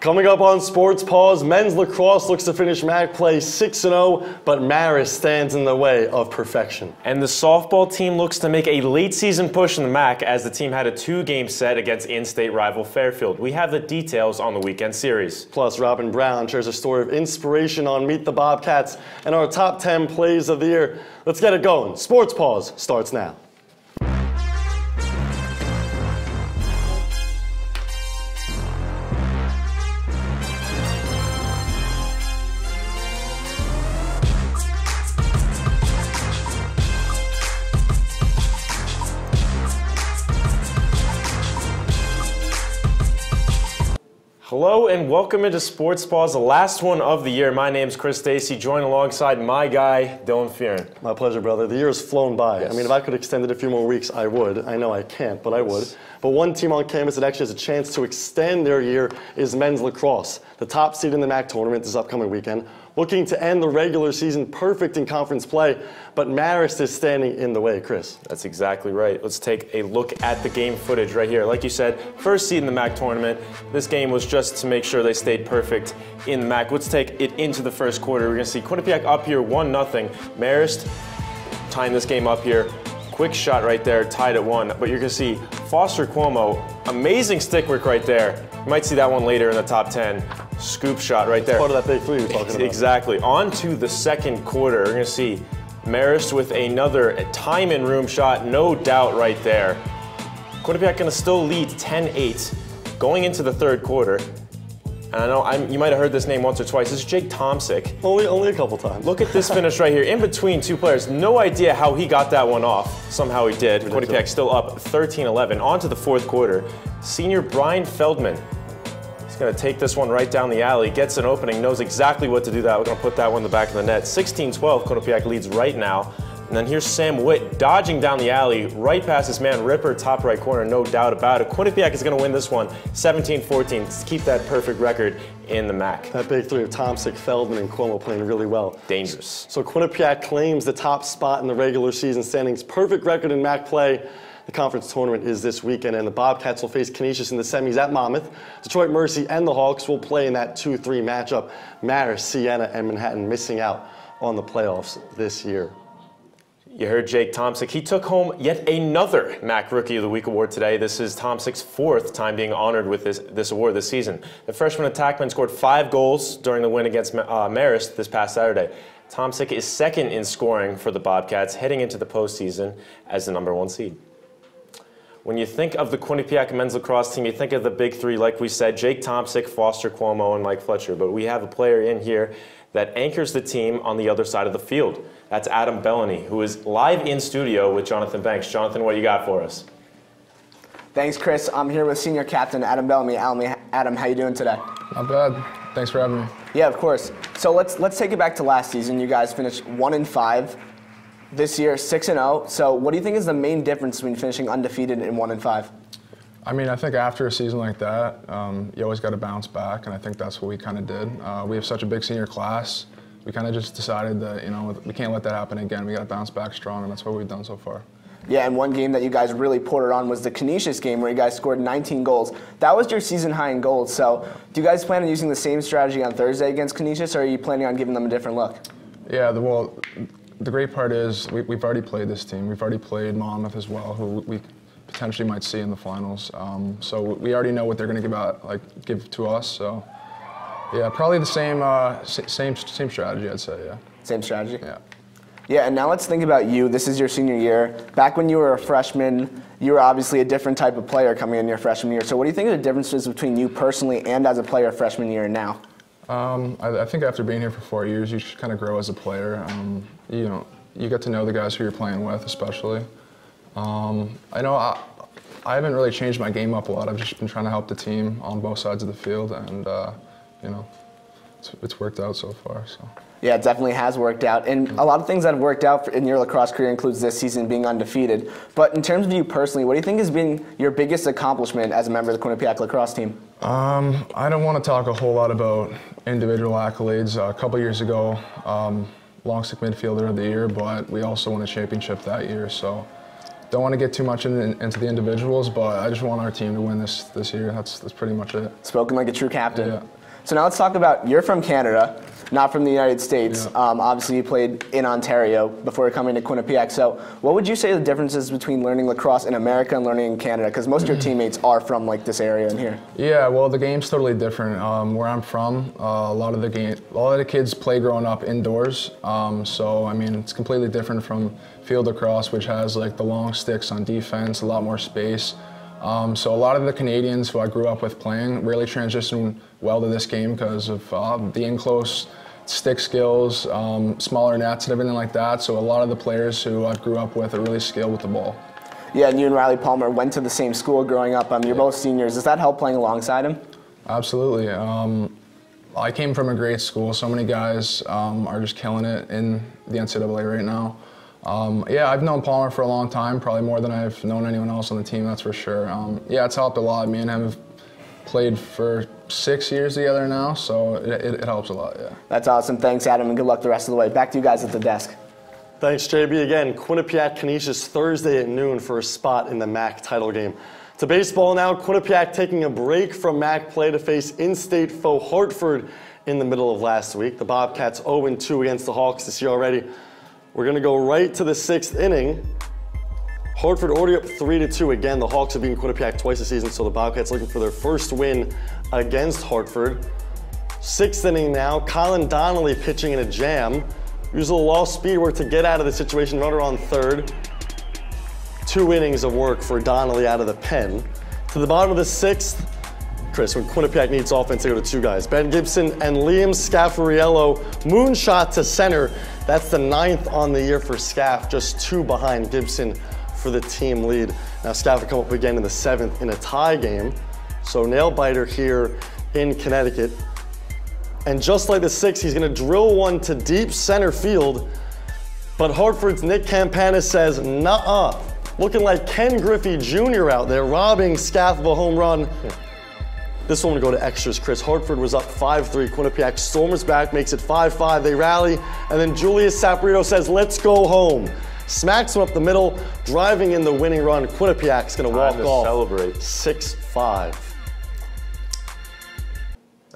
Coming up on Sports Paws, men's lacrosse looks to finish MAC play 6-0, but Marist stands in the way of perfection. And the softball team looks to make a late season push in the MAC as the team had a 2-game set against in-state rival Fairfield. We have the details on the weekend series. Plus, Robin Brown shares a story of inspiration on Meet the Bobcats and our top 10 plays of the year. Let's get it going. Sports Paws starts now. Hello and welcome into Sports Paws, the last one of the year. My name's Chris Stacy, joined alongside my guy, Dylan Fearon. My pleasure, brother. The year has flown by. Yes. I mean, if I could extend it a few more weeks, I would. I know I can't, but I would. But one team on campus that actually has a chance to extend their year is men's lacrosse. The top seed in the MAC tournament this upcoming weekend, looking to end the regular season perfect in conference play, but Marist is standing in the way, Chris. That's exactly right. Let's take a look at the game footage right here. Like you said, first seed in the MAC tournament. This game was just to make sure they stayed perfect in the MAC. Let's take it into the first quarter. We're going to see Quinnipiac up here 1-0. Marist tying this game up here. Quick shot right there, tied at 1. But you're going to see Foster Cuomo, amazing stick work right there. You might see that one later in the top 10. Scoop shot right there. Part of that big three you're talking about. Exactly. On to the second quarter. We're going to see Marist with another time and room shot, no doubt right there. Quinnipiac going to still lead 10-8 going into the third quarter. And I know you might have heard this name once or twice. This is Jake Tomsick. Only a couple times. Look at this finish right here, in between two players. No idea how he got that one off. Somehow he did. Quinnipiac still up 13-11. On to the fourth quarter. Senior Brian Feldman. He's going to take this one right down the alley, gets an opening, knows exactly what to do that. We're going to put that one in the back of the net. 16-12, Quinnipiac leads right now. And then here's Sam Witt dodging down the alley, right past his man Ripper, top right corner, no doubt about it. Quinnipiac is going to win this one 17-14 to keep that perfect record in the MAC. That big three of Tomsick, Feldman, and Cuomo playing really well. Dangerous. So Quinnipiac claims the top spot in the regular season standings. Perfect record in MAC play. The conference tournament is this weekend, and the Bobcats will face Canisius in the semis at Monmouth. Detroit Mercy and the Hawks will play in that 2-3 matchup. Marist, Siena, and Manhattan missing out on the playoffs this year. You heard Jake Tomsick. He took home yet another MAC Rookie of the Week award today. This is Tomsick's 4th time being honored with this award this season. The freshman attackman scored 5 goals during the win against Marist this past Saturday. Tomsick is 2nd in scoring for the Bobcats, heading into the postseason as the #1 seed. When you think of the Quinnipiac men's lacrosse team, you think of the big three, like we said, Jake Tomsick, Foster Cuomo, and Mike Fletcher. But we have a player in here that anchors the team on the other side of the field. That's Adam Bellany, who is live in studio with Jonathan Banks. Jonathan, what you got for us? Thanks, Chris. I'm here with senior captain Adam Bellamy. Adam, how you doing today? Not bad. Thanks for having me. Yeah, of course. So let's take it back to last season. You guys finished 1-5. This year, 6-0. So what do you think is the main difference between finishing undefeated and 1-5? I mean, I think after a season like that, you always got to bounce back, and I think that's what we kind of did. We have such a big senior class. We kind of just decided that, we can't let that happen again. We got to bounce back strong, and that's what we've done so far. Yeah, and one game that you guys really poured it on was the Canisius game where you guys scored 19 goals. That was your season high in goals. So do you guys plan on using the same strategy on Thursday against Canisius, or are you planning on giving them a different look? Yeah, the great part is we've already played this team. We've already played Monmouth as well, who we potentially might see in the finals. So we already know what they're going to give to us. So yeah, probably the same strategy, I'd say. Yeah. Same strategy. Yeah. Yeah, and now let's think about you. This is your senior year. Back when you were a freshman, you were obviously a different type of player coming in your freshman year. So what do you think are the differences between you personally and as a player freshman year and now? I think after being here for 4 years, you should kind of grow as a player. You get to know the guys who you're playing with, especially. I know I haven't really changed my game up a lot. I've just been trying to help the team on both sides of the field, and it's worked out so far. So. Yeah, it definitely has worked out. And a lot of things that have worked out in your lacrosse career includes this season being undefeated. But in terms of you personally, what do you think has been your biggest accomplishment as a member of the Quinnipiac lacrosse team? I don't want to talk a whole lot about individual accolades. A couple years ago, long stick midfielder of the year, but we also won a championship that year. So don't want to get too much into the individuals, but I just want our team to win this year. That's pretty much it. Spoken like a true captain. Yeah. So now let's talk about, you're from Canada, not from the United States. Yeah. Obviously you played in Ontario before coming to Quinnipiac. So what would you say the differences between learning lacrosse in America and learning in Canada? Because most of your teammates are from like this area in here. Yeah, well, the game's totally different. Where I'm from, a lot of the kids play growing up indoors. So I mean, it's completely different from field lacrosse, which has like the long sticks on defense, a lot more space. So a lot of the Canadians who I grew up with playing really transitioned well to this game because of the in-close stick skills, smaller nets and everything like that. So a lot of the players who I grew up with are really skilled with the ball. Yeah, and you and Riley Palmer went to the same school growing up. You're both seniors. Does that help playing alongside him? Absolutely. I came from a great school. So many guys are just killing it in the NCAA right now. Yeah, I've known Palmer for a long time, probably more than I've known anyone else on the team, that's for sure. Yeah, it's helped a lot. Me and him have played for 6 years together now, so it helps a lot, yeah. That's awesome. Thanks, Adam, and good luck the rest of the way. Back to you guys at the desk. Thanks, JB. Again, Quinnipiac Canisius Thursday at noon for a spot in the MAC title game. To baseball now, Quinnipiac taking a break from MAC play to face in-state foe Hartford in the middle of last week. The Bobcats 0-2 against the Hawks this year already. We're going to go right to the 6th inning. Hartford already up 3-2. Again, the Hawks have beaten Quinnipiac twice this season, so the Bobcats looking for their first win against Hartford. 6th inning now, Colin Donnelly pitching in a jam. Use a little off speed work to get out of the situation, runner on third. 2 innings of work for Donnelly out of the pen. To the bottom of the 6th, Chris, when Quinnipiac needs offense, they go to 2 guys. Ben Gibson and Liam Scaffariello, moonshot to center. That's the 9th on the year for Scaff, just 2 behind Gibson for the team lead. Now Scaff will come up again in the 7th in a tie game. So nail biter here in Connecticut. And just like the 6th, he's gonna drill one to deep center field, but Hartford's Nick Campana says, nuh-uh. Looking like Ken Griffey Jr. out there, robbing Scaff of a home run. This one would go to extras, Chris. Hartford was up 5-3. Quinnipiac storms back, makes it 5-5. They rally, and then Julius Saporito says, let's go home. Smacks him up the middle, driving in the winning run. Quinnipiac's gonna walk off. Celebrate. 6-5.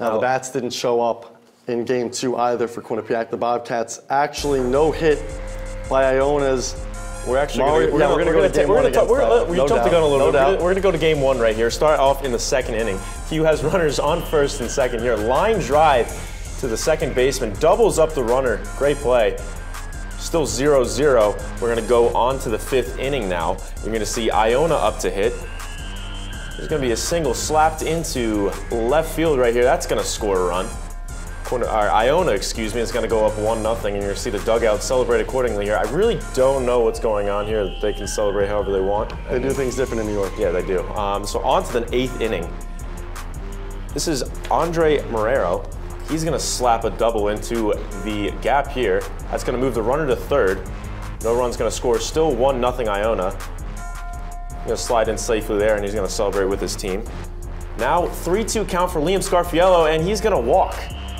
Now the bats didn't show up in game 2 either for Quinnipiac. The Bobcats actually no hit by Iona's. We're actually going to go to game 1 against we jumped the gun a little bit. We're going to go to game 1 right here. Start off in the 2nd inning. Hugh has runners on 1st and 2nd here. Line drive to the second baseman. Doubles up the runner. Great play. Still 0-0. We're going to go on to the 5th inning now. You're going to see Iona up to hit. There's going to be a single slapped into left field right here. That's going to score a run. Iona, excuse me, is going to go up 1-0, and you're going to see the dugout celebrate accordingly here. I really don't know what's going on here. They can celebrate however they want. They do things different in New York. Yeah, they do. So on to the 8th inning. This is Andre Marrero. He's going to slap a double into the gap here. That's going to move the runner to 3rd. No run's going to score. Still 1-0 Iona. He's going to slide in safely there, and he's going to celebrate with his team. Now 3-2 count for Liam Scarfiello, and he's going to walk.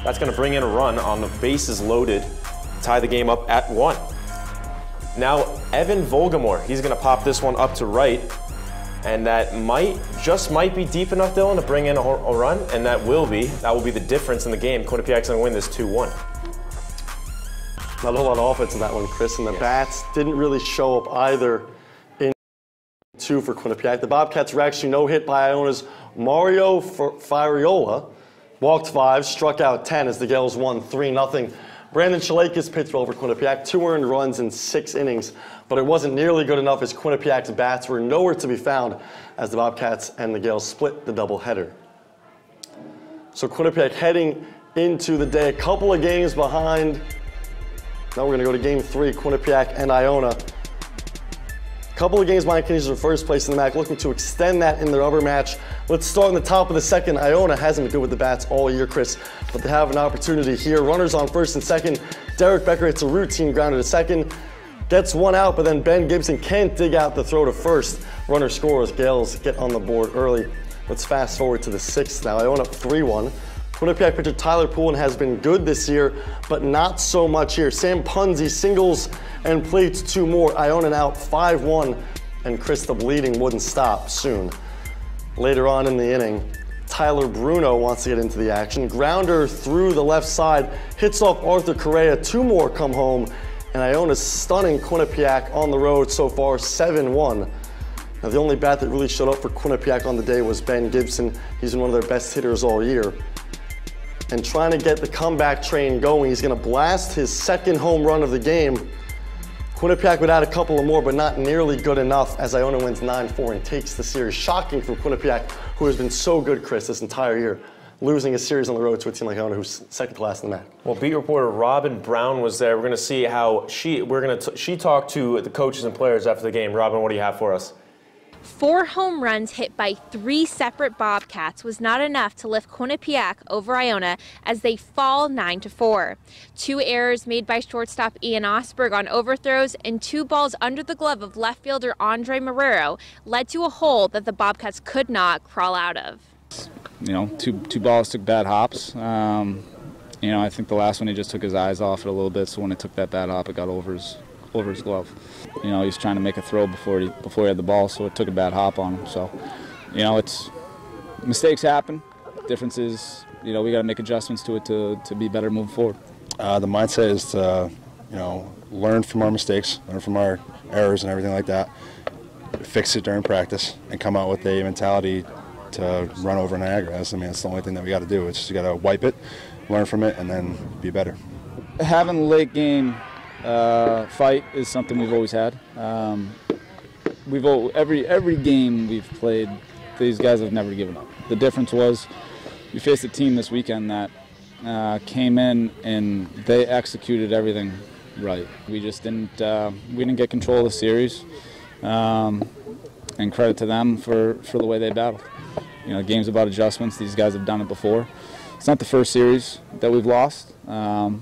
That's going to bring in a run on the bases loaded, tie the game up at 1. Now, Evan Volgamore, he's going to pop this one up to right, and that just might be deep enough, Dylan, to bring in a run, and that will be the difference in the game. Quinnipiac's going to win this 2-1. Not a whole lot of offense in that one, Chris, and the bats didn't really show up either in 2 for Quinnipiac. The Bobcats were actually no hit by Iona's Mario Fariola. Walked 5, struck out 10 as the Gales won 3-0. Brandon Shalakis pitched well for Quinnipiac, 2 earned runs in 6 innings, but it wasn't nearly good enough as Quinnipiac's bats were nowhere to be found as the Bobcats and the Gales split the doubleheader. So Quinnipiac heading into the day, a couple of games behind. Now we're going to go to game 3, Quinnipiac and Iona. Couple of games behind Canisius for first place in the MAC, looking to extend that in their other match. Let's start in the top of the 2nd. Iona hasn't been good with the bats all year, Chris, but they have an opportunity here. Runners on 1st and 2nd. Derek Becker hits a routine grounder to 2nd. Gets 1 out, but then Ben Gibson can't dig out the throw to 1st. Runner scores. Gales get on the board early. Let's fast forward to the 6th now. Iona up 3-1. Quinnipiac pitcher Tyler Poulin has been good this year, but not so much here. Sam Punzi singles and plates 2 more. Iona now 5-1 and Chris the Bleeding wouldn't stop soon. Later on in the inning, Tyler Bruno wants to get into the action. Grounder through the left side, hits off Arthur Correa. 2 more come home, and Iona's stunning Quinnipiac on the road so far, 7-1. Now, the only bat that really showed up for Quinnipiac on the day was Ben Gibson. He's been one of their best hitters all year. And trying to get the comeback train going, he's going to blast his 2nd home run of the game. Quinnipiac would add a couple of more, but not nearly good enough as Iona wins 9-4 and takes the series. Shocking from Quinnipiac, who has been so good, Chris, this entire year, losing a series on the road to a team like Iona, who's second to last in the MAC. Well, beat reporter Robin Brown was there. We're going to see how she talked to the coaches and players after the game. Robin, what do you have for us? 4 home runs hit by 3 separate Bobcats was not enough to lift Quinnipiac over Iona as they fall 9-4. 2 errors made by shortstop Ian Osberg on overthrows and 2 balls under the glove of left fielder Andre Marrero led to a hole that the Bobcats could not crawl out of. You know, two balls took bad hops. You know, I think the last one he just took his eyes off it a little bit, so when it took that bad hop, it got over his glove. You know, he was trying to make a throw before he had the ball, so it took a bad hop on him. So, you know, mistakes happen. Difference is, you know, we got to make adjustments to it to be better moving forward. The mindset is to, you know, learn from our mistakes, learn from our errors and everything like that, fix it during practice, and come out with a mentality to run over Niagara. That's the only thing that we got to do. It's just you got to wipe it, learn from it, and then be better. Having a late game fight is something we've always had. Every game we've played, these guys have never given up. The difference was we faced a team this weekend that came in and they executed everything right. We just didn't get control of the series, and credit to them for the way they battled. You know, the game's about adjustments. These guys have done it before. It's not the first series that we've lost, and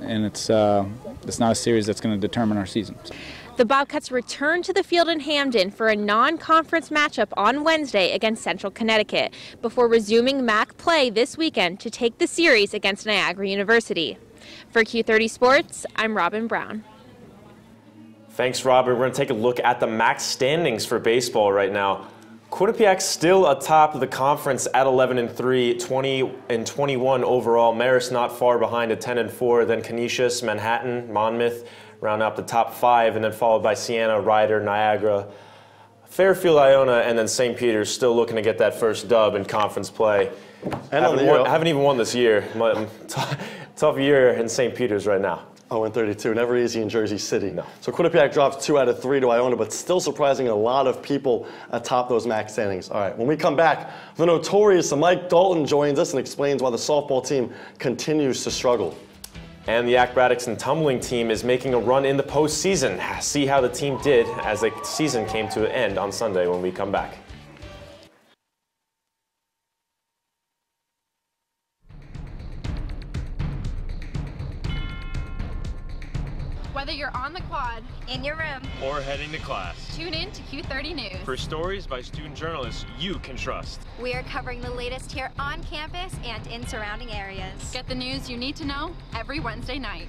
it's not a series that's going to determine our season. The Bobcats return to the field in Hamden for a non-conference matchup on Wednesday against Central Connecticut before resuming MAC play this weekend to take the series against Niagara University. For Q30 Sports, I'm Robin Brown. Thanks, Robert. We're going to take a look at the MAC standings for baseball right now. Quinnipiac still atop the conference at 11-3, 20-21 overall. Marist not far behind at 10-4. Then Canisius, Manhattan, Monmouth round up the top 5, and then followed by Siena, Ryder, Niagara, Fairfield, Iona, and then St. Peter's still looking to get that first dub in conference play. And haven't even won this year. Tough year in St. Peter's right now. 0-32, never easy in Jersey City. No. So Quinnipiac drops 2 out of 3 to Iona, but still surprising a lot of people atop those MAC standings. All right, when we come back, the notorious Mike Dalton joins us and explains why the softball team continues to struggle. And the acrobatics and tumbling team is making a run in the postseason. See how the team did as the season came to an end on Sunday when we come back. Whether you're on the quad, in your room, or heading to class, tune in to Q30 News for stories by student journalists you can trust. We are covering the latest here on campus and in surrounding areas. Get the news you need to know every Wednesday night.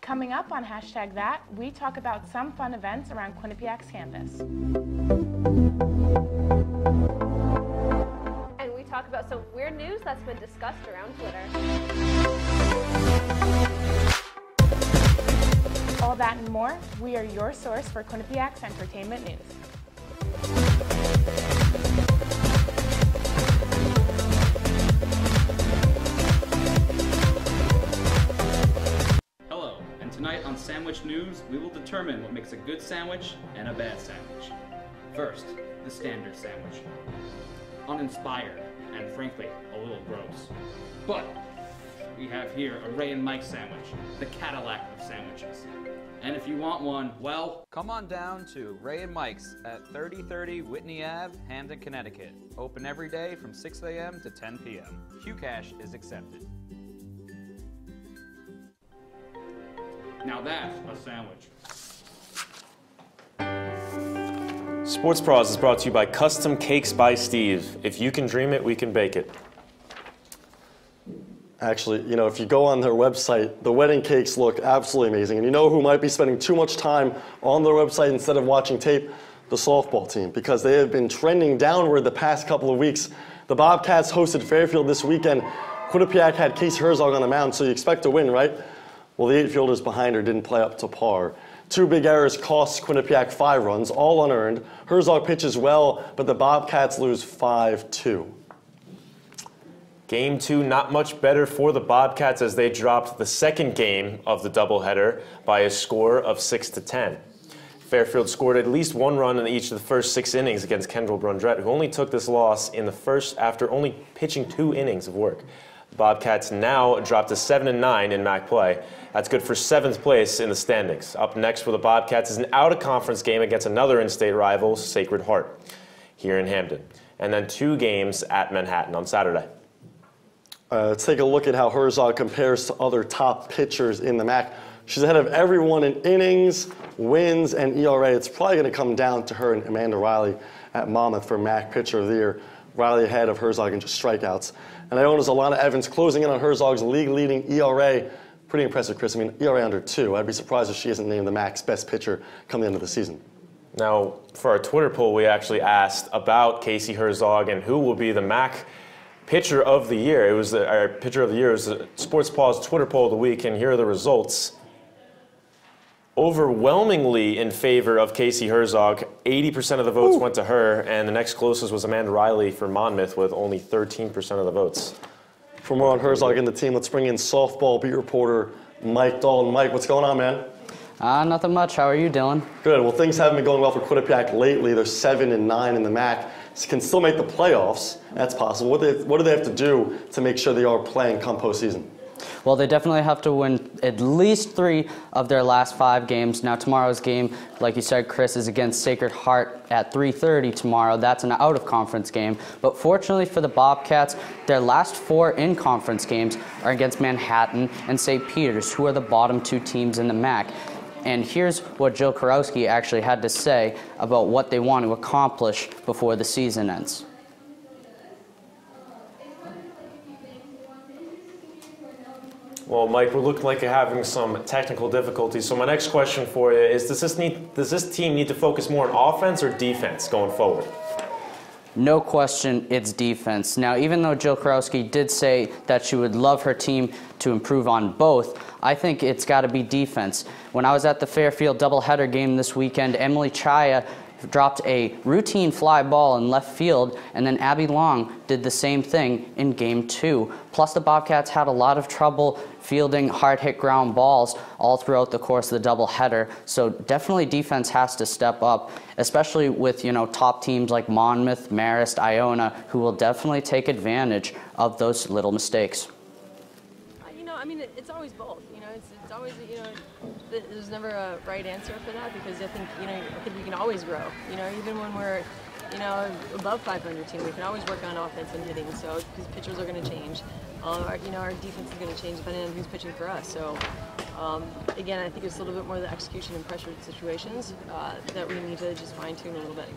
Coming up on #that, we talk about some fun events around Quinnipiac's campus. And we talk about some weird news that's been discussed around Twitter. All that and more, we are your source for Quinnipiac's entertainment news. Tonight on Sandwich News, we will determine what makes a good sandwich and a bad sandwich. First, the standard sandwich. uninspired, and frankly, a little gross. But we have here a Ray and Mike sandwich, the Cadillac of sandwiches. And if you want one, well, come on down to Ray and Mike's at 3030 Whitney Ave, Hamden, Connecticut. Open every day from 6 a.m. to 10 p.m. QCash is accepted. now that's a sandwich. Sports Paws is brought to you by Custom Cakes by Steve. If you can dream it, we can bake it. Actually, you know, if you go on their website, the wedding cakes look absolutely amazing. And you know who might be spending too much time on their website instead of watching tape? The softball team, because they have been trending downward the past couple of weeks. The Bobcats hosted Fairfield this weekend. Quinnipiac had Casey Herzog on the mound, so you expect to win, right? Well, the 8 fielders behind her didn't play up to par. 2 big errors cost Quinnipiac 5 runs, all unearned. Herzog pitches well, but the Bobcats lose 5-2. Game 2, not much better for the Bobcats as they dropped the second game of the doubleheader by a score of 6-10. Fairfield scored at least 1 run in each of the first 6 innings against Kendall Brundrett, who only took this loss in the first after only pitching 2 innings of work. The Bobcats now dropped to 7-9 in MAC play. That's good for 7th place in the standings. Up next for the Bobcats is an out-of-conference game against another in-state rival, Sacred Heart, here in Hamden. And then 2 games at Manhattan on Saturday. Let's take a look at how Herzog compares to other top pitchers in the MAC. She's ahead of everyone in innings, wins, and ERA. It's probably going to come down to her and Amanda Riley at Monmouth for MAC Pitcher of the Year. Riley ahead of Herzog in just strikeouts. And Iona's Alana Evans closing in on Herzog's league-leading ERA. Pretty impressive, Chris. I mean, ERA under 2. I'd be surprised if she isn't named the MAC's best pitcher come the end of the season. Now, for our Twitter poll, we actually asked about Casey Herzog and who will be the MAC Pitcher of the Year. It was our Pitcher of the Year. It was the Sports Paws Twitter poll of the week, and here are the results. Overwhelmingly in favor of Casey Herzog. 80% of the votes went to her, and the next closest was Amanda Riley for Monmouth with only 13% of the votes. For more on Herzog and the team, let's bring in softball beat reporter Mike Dalton. Mike, what's going on, man? Nothing much. How are you, Dylan? Good. Well, things haven't been going well for Quinnipiac lately. They're 7-9 in the MAC. So can still make the playoffs. That's possible. What do they have to do to make sure they are playing come postseason? Well, they definitely have to win at least 3 of their last 5 games. Now, tomorrow's game, like you said, Chris, is against Sacred Heart at 3:30 tomorrow. That's an out-of-conference game. But fortunately for the Bobcats, their last 4 in-conference games are against Manhattan and St. Peter's, who are the bottom 2 teams in the MAC. And here's what Jill Karowski actually had to say about what they want to accomplish before the season ends. Well, Mike, we're looking like you're having some technical difficulties. So my next question for you is, does this team need to focus more on offense or defense going forward? No question, it's defense. Now, even though Jill Karowski did say that she would love her team to improve on both, I think it's got to be defense. When I was at the Fairfield doubleheader game this weekend, Emily Chaya dropped a routine fly ball in left field, and then Abby Long did the same thing in Game 2. Plus, the Bobcats had a lot of trouble fielding hard-hit ground balls all throughout the course of the doubleheader. So definitely defense has to step up, especially with, top teams like Monmouth, Marist, Iona, who will definitely take advantage of those little mistakes. It's always both. It's always, there's never a right answer for that, because I think we can always grow. Even when we're, above 500 team, we can always work on offense and hitting. So because pitchers are going to change, our defense is going to change depending on who's pitching for us. So again, I think it's a little bit more the execution in pressured situations that we need to just fine tune a little bit.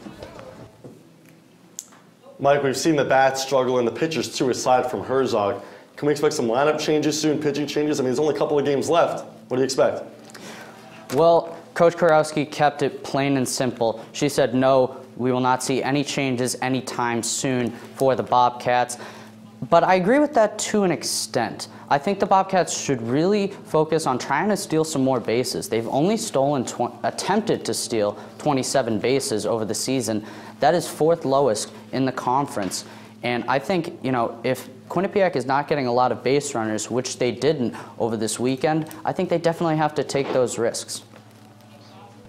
Mike, we've seen the bats struggle and the pitchers too, aside from Herzog. Can we expect some lineup changes soon, pitching changes? I mean, there's only a couple of games left. What do you expect? Well, Coach Karowski kept it plain and simple. She said, no, we will not see any changes anytime soon for the Bobcats. But I agree with that to an extent. I think the Bobcats should really focus on trying to steal some more bases. They've only attempted to steal 27 bases over the season. That is 4th lowest in the conference. And I think, if Quinnipiac is not getting a lot of base runners, which they didn't over this weekend, I think they definitely have to take those risks.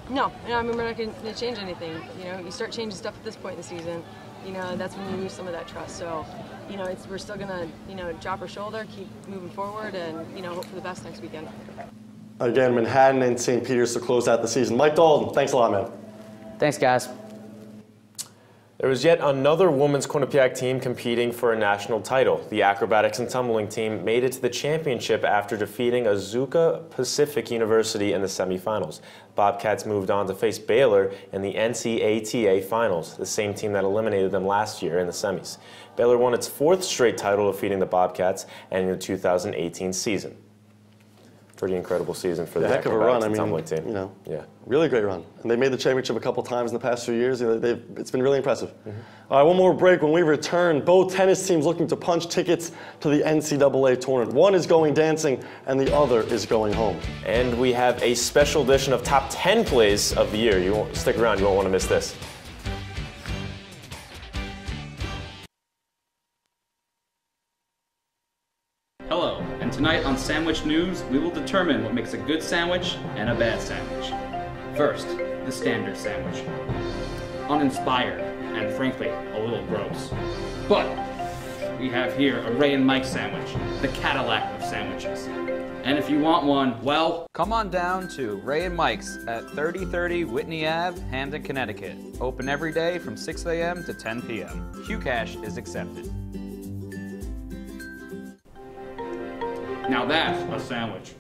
No, we're not going to change anything. You start changing stuff at this point in the season. you know, that's when you lose some of that trust. So, you know, we're still gonna, you know, drop our shoulder, keep moving forward, and, you know, hope for the best next weekend. Again, Manhattan and St. Peter's to close out the season. Mike Dalton, thanks a lot, man. Thanks, guys. There was yet another women's Quinnipiac team competing for a national title. The acrobatics and tumbling team made it to the championship after defeating Azusa Pacific University in the semifinals. Bobcats moved on to face Baylor in the NCATA finals, the same team that eliminated them last year in the semis. Baylor won its 4th straight title, defeating the Bobcats in the 2018 season. Pretty incredible season for the heck of a run. I tumbling mean, team. you know, really great run. And they made the championship a couple times in the past few years. You know, it's been really impressive. All right, one more break. When we return, both tennis teams looking to punch tickets to the NCAA tournament. One is going dancing, and the other is going home. And we have a special edition of Top 10 Plays of the Year. You won't stick around. You won't want to miss this. Hello, and tonight on Sandwich News, we will determine what makes a good sandwich and a bad sandwich. First, the standard sandwich. Uninspired, and frankly, a little gross. But we have here a Ray and Mike sandwich, the Cadillac of sandwiches. And if you want one, well, come on down to Ray and Mike's at 3030 Whitney Ave, Hamden, Connecticut. Open every day from 6 a.m. to 10 p.m. QCash is accepted. now that's a sandwich.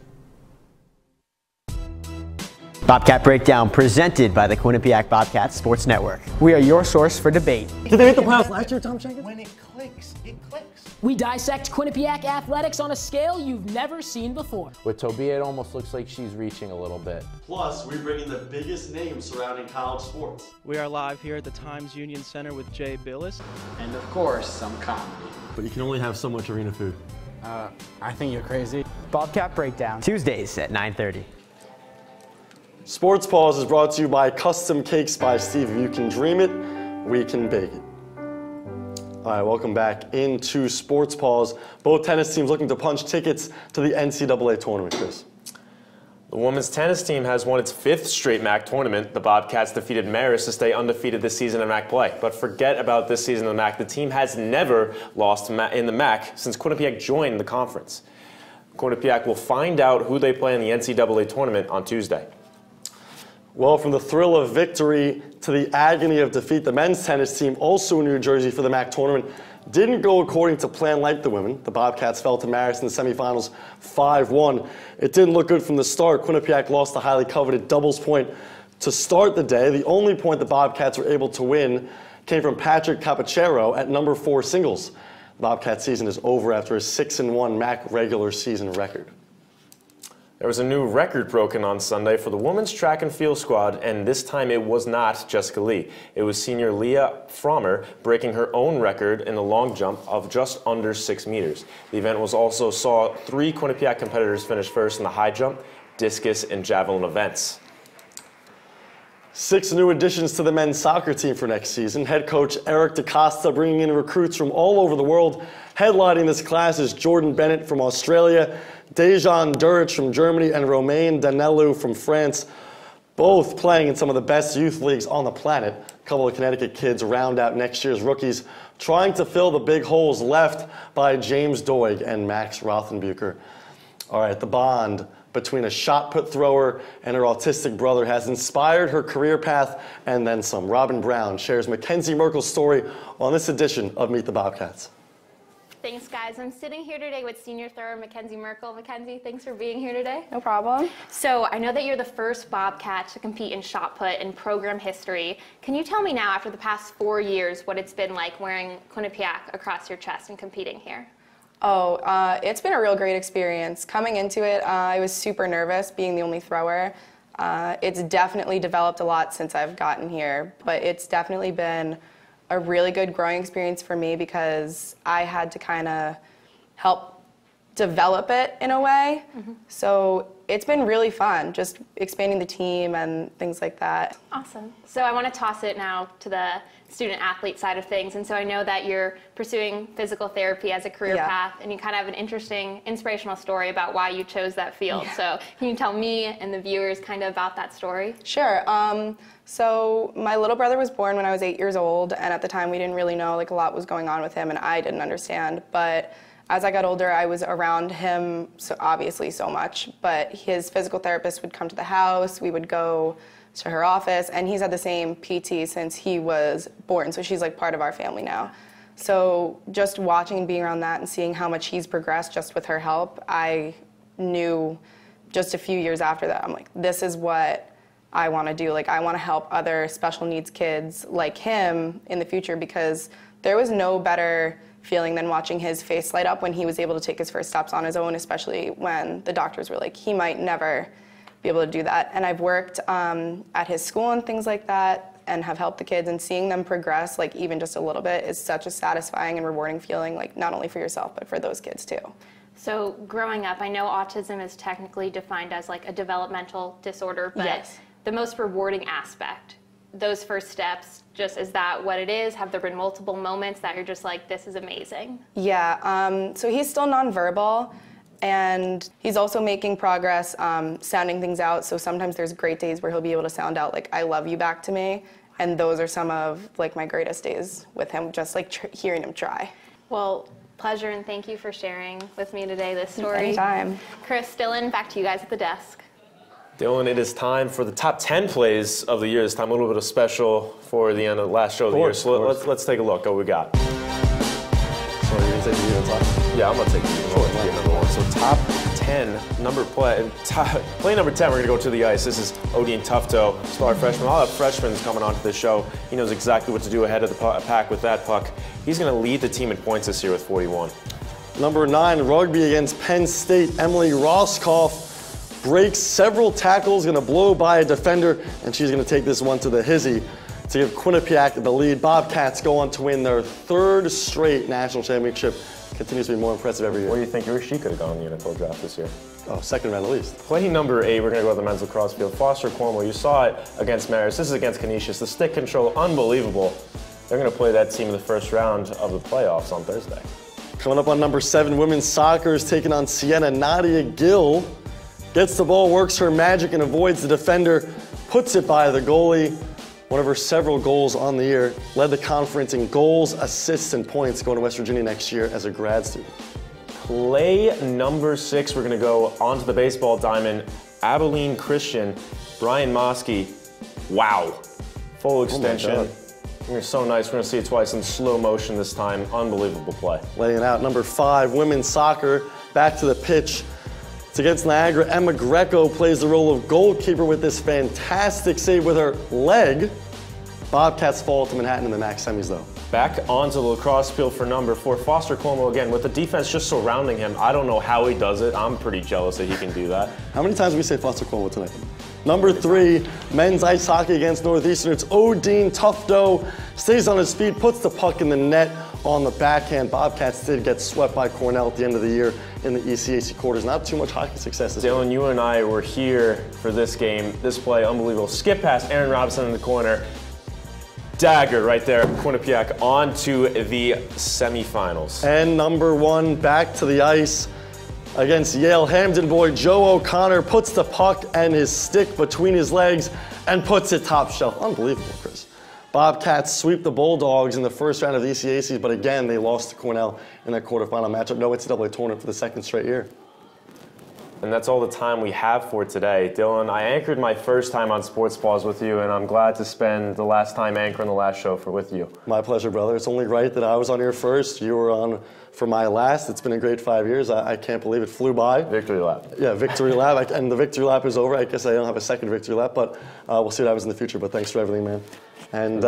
Bobcat Breakdown presented by the Quinnipiac Bobcats Sports Network. We are your source for debate. Did they make the playoffs last year, Tom Jenkins? When it clicks, it clicks. We dissect Quinnipiac athletics on a scale you've never seen before. With Tobia, it almost looks like she's reaching a little bit. Plus, we bring in the biggest names surrounding college sports. We are live here at the Times Union Center with Jay Billis. And of course, some comedy. But you can only have so much arena food. I think you're crazy. Bobcat Breakdown, Tuesdays at 9:30. Sports Paws is brought to you by Custom Cakes by Steve. If you can dream it, we can bake it. All right, welcome back into Sports Paws. Both tennis teams looking to punch tickets to the NCAA tournament, Chris. The women's tennis team has won its 5th straight MAC tournament. The Bobcats defeated Marist to stay undefeated this season in MAC play. But forget about this season in the MAC. The team has never lost in the MAC since Quinnipiac joined the conference. Quinnipiac will find out who they play in the NCAA tournament on Tuesday. Well, from the thrill of victory to the agony of defeat, the men's tennis team, also in New Jersey for the MAC tournament, didn't go according to plan like the women. The Bobcats fell to Marist in the semifinals 5-1. It didn't look good from the start. Quinnipiac lost the highly coveted doubles point to start the day. The only point the Bobcats were able to win came from Patrick Capocero at number 4 singles. The Bobcat season is over after a 6-1 MAC regular season record. There was a new record broken on Sunday for the women's track and field squad, and this time it was not Jessica Lee. It was senior Leah Frommer breaking her own record in the long jump of just under 6 meters. The event also saw 3 Quinnipiac competitors finish first in the high jump, discus, and javelin events. 6 new additions to the men's soccer team for next season. Head coach Eric DaCosta bringing in recruits from all over the world. Headlining this class is Jordan Bennett from Australia, Dejan Duric from Germany, and Romain Danelu from France, both playing in some of the best youth leagues on the planet. A couple of Connecticut kids round out next year's rookies, trying to fill the big holes left by James Doig and Max Rothenbucher. All right, the bond between a shot put thrower and her autistic brother has inspired her career path and then some. Robin Brown shares Mackenzie Merkel's story on this edition of Meet the Bobcats. Thanks, guys. I'm sitting here today with senior thrower Mackenzie Merkel. Mackenzie, thanks for being here today. No problem. So I know that you're the first Bobcat to compete in shot put in program history. Can you tell me now, after the past 4 years, what it's been like wearing Quinnipiac across your chest and competing here? Oh, it's been a real great experience. Coming into it, I was super nervous being the only thrower. It's definitely developed a lot since I've gotten here, but it's definitely been a really good growing experience for me because I had to kind of help develop it in a way. So it's been really fun, just expanding the team and things like that. Awesome. So I want to toss it now to the student athlete side of things. And so I know that you're pursuing physical therapy as a career path, and you kind of have an interesting, inspirational story about why you chose that field. So can you tell me and the viewers kind of about that story? Sure. So my little brother was born when I was 8 years old, and at the time we didn't really know, like, a lot was going on with him, and I didn't understand. But as I got older, I was around him obviously so much, but his physical therapist would come to the house, we would go to her office, and he's had the same PT since he was born, so she's like part of our family now. So just watching and being around that and seeing how much he's progressed just with her help, I knew just a few years after that, I'm like, this is what I want to do. Like, I want to help other special needs kids like him in the future, because there was no better feeling than watching his face light up when he was able to take his first steps on his own, especially when the doctors were like, he might never be able to do that. And I've worked at his school and things like that, and have helped the kids, and seeing them progress, like, even just a little bit, is such a satisfying and rewarding feeling, like, not only for yourself, but for those kids too. So growing up, I know autism is technically defined as like a developmental disorder, but the most rewarding aspect, those first steps, just is that what it is? Have there been multiple moments that you're just like, this is amazing? Yeah, so he's still nonverbal, and he's also making progress sounding things out. So sometimes there's great days where he'll be able to sound out like, I love you back to me. And those are some of like my greatest days with him, just like hearing him try. Well, pleasure, and thank you for sharing with me today this story. Anytime. Chris, Dylan, back to you guys at the desk. Dylan, it is time for the top 10 plays of the year. This time a little bit of special for the end of the last show of the year. So let's take a look at what we got. So you're going to take the top? Yeah, I'm going to take the number one. So top 10, play number 10, we're going to go to the ice. This is Odin Tufto, star freshman. A lot of freshmen coming onto this show. He knows exactly what to do ahead of the pack with that puck. He's going to lead the team in points this year with 41. Number 9, rugby against Penn State. Emily Roscoff breaks several tackles, going to blow by a defender, and she's going to take this one to the hizzy to give Quinnipiac the lead. Bobcats go on to win their 3rd straight national championship. Continues to be more impressive every year. What do you think she could have gone in the NFL draft this year? Oh, 2nd round at least. Play number 8, we're going to go to the men's lacrosse field. Foster Cornwall, you saw it against Marist. This is against Canisius. The stick control, unbelievable. They're going to play that team in the 1st round of the playoffs on Thursday. Coming up on number 7, women's soccer is taking on Siena. Nadia Gill gets the ball, works her magic, and avoids the defender, puts it by the goalie. One of her several goals on the year, led the conference in goals, assists, and points, going to West Virginia next year as a grad student. Play number 6, we're going to go onto the baseball diamond. Abilene Christian, Brian Moskey. Wow. Full extension. You're so nice. We're going to see it twice in slow motion this time. Unbelievable play. Laying out number 5, women's soccer, back to the pitch. It's against Niagara. Emma Greco plays the role of goalkeeper with this fantastic save with her leg. Bobcats fall to Manhattan in the MAC semis, though. Back onto the lacrosse field for number 4, Foster Cuomo again, with the defense just surrounding him. I don't know how he does it. I'm pretty jealous that he can do that. How many times did we say Foster Cuomo tonight? Number 3, men's ice hockey against Northeastern. It's Odin Tufto, stays on his feet, puts the puck in the net on the backhand. Bobcats did get swept by Cornell at the end of the year in the ECAC quarters. Not too much hockey success this Dylan, you and I were here for this game. This play, unbelievable. Skip past Aaron Robinson in the corner. Dagger right there, Quinnipiac on to the semifinals. And number 1, back to the ice against Yale. Hamden boy Joe O'Connor puts the puck and his stick between his legs and puts it top shelf. Unbelievable, Chris. Bobcats sweep the Bulldogs in the 1st round of the ECAC, but again, they lost to Cornell in that quarterfinal matchup. No NCAA tournament for the 2nd straight year. And that's all the time we have for today. Dylan, I anchored my first time on Sports Paws with you, and I'm glad to spend the last time anchoring the last show with you. My pleasure, brother. It's only right that I was on your first. You were on for my last. It's been a great 5 years. I can't believe it flew by. Victory lap. Yeah, victory lap. And the victory lap is over. I guess I don't have a 2nd victory lap, but we'll see what happens in the future. But thanks for everything, man. And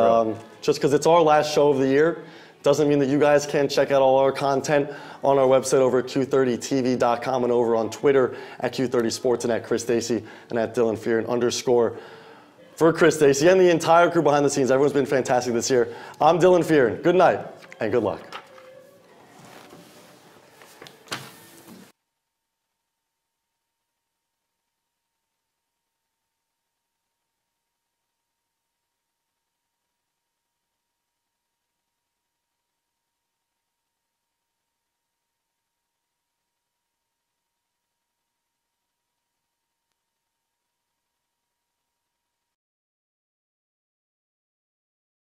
just because it's our last show of the year doesn't mean that you guys can't check out all our content on our website over at Q30TV.com and over on Twitter at Q30Sports and at Chris Stacey and at Dylan Fearon _ for Chris Stacey and the entire crew behind the scenes. Everyone's been fantastic this year. I'm Dylan Fearon. Good night and good luck.